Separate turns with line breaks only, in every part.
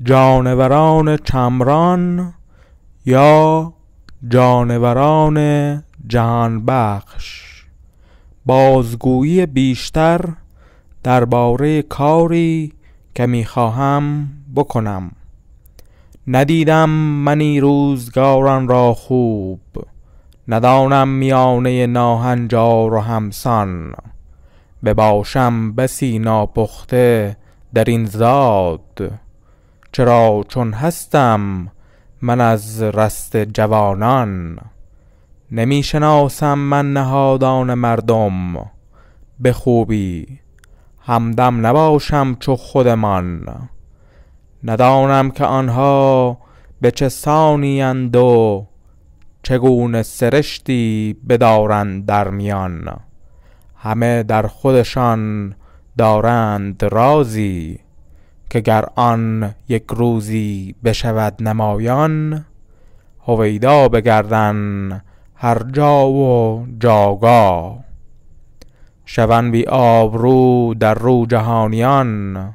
جانوران چمران یا جانوران جهان بخش. بازگویی بیشتر درباره کاری که میخواهم بکنم. ندیدم منی روزگاران را خوب، ندانم میانه ناهنجار و همسان. بباشم بسی ناپخته در این زاد، چرا چون هستم من از رست جوانان. نمی شناسم من نهادان مردم، به خوبی همدم نباشم چو خودمان. ندانم که آنها به چه سانی اند و چگونه سرشتی بدارند در میان. همه در خودشان دارند رازی، که گر آن یک روزی بشود نمایان. هویدا بگردن هر جا و جاگاه، شوند بی آبرو در رو جهانیان.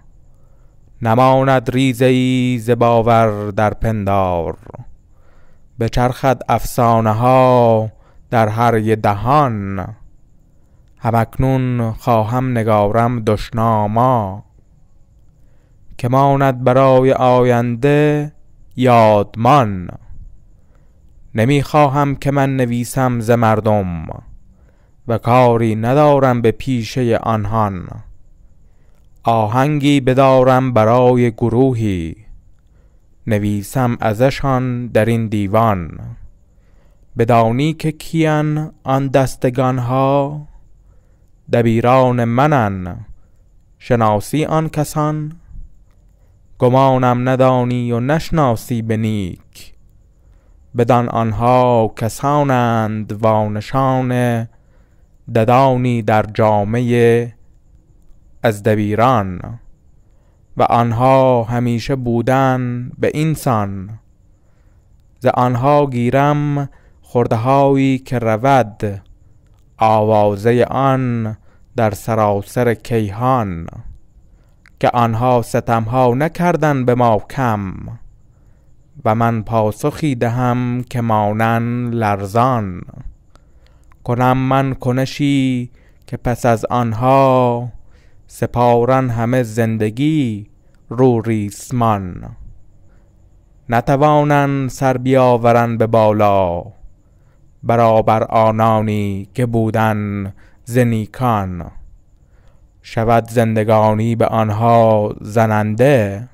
نماند ریزه ای ز باور در پندار، بچرخد افسانه ها در هر یه دهان. همکنون خواهم نگارم دشناما، که ماند برای آینده یادمان. نمیخواهم که من نویسم ز مردم، و کاری ندارم به پیشه آنهان. آهنگی بدارم برای گروهی، نویسم ازشان در این دیوان. بدانی که کیان آن دستگان ها، دبیران منن شناسی آن کسان. گمانم ندانی و نشناسی به نیک، بدان آنها کسانند وانشان ددانی در جامعه از دبیران. و آنها همیشه بودن به اینسان، ز آنها گیرم خرده هایی که رود آوازه آن در سراسر کیهان. که آنها ستمها نکردن به ما کم، و من پاسخی دهم که مانند لرزان. کنم من کنشی که پس از آنها، سپارن همه زندگی رو ریسمان. نتوانن سر بیاورن به بالا، برابر آنانی که بودن ز نیکان. شود زندگانی به آنها زننده،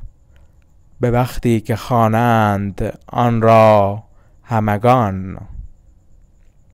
به وقتی که خوانند آن را همگان.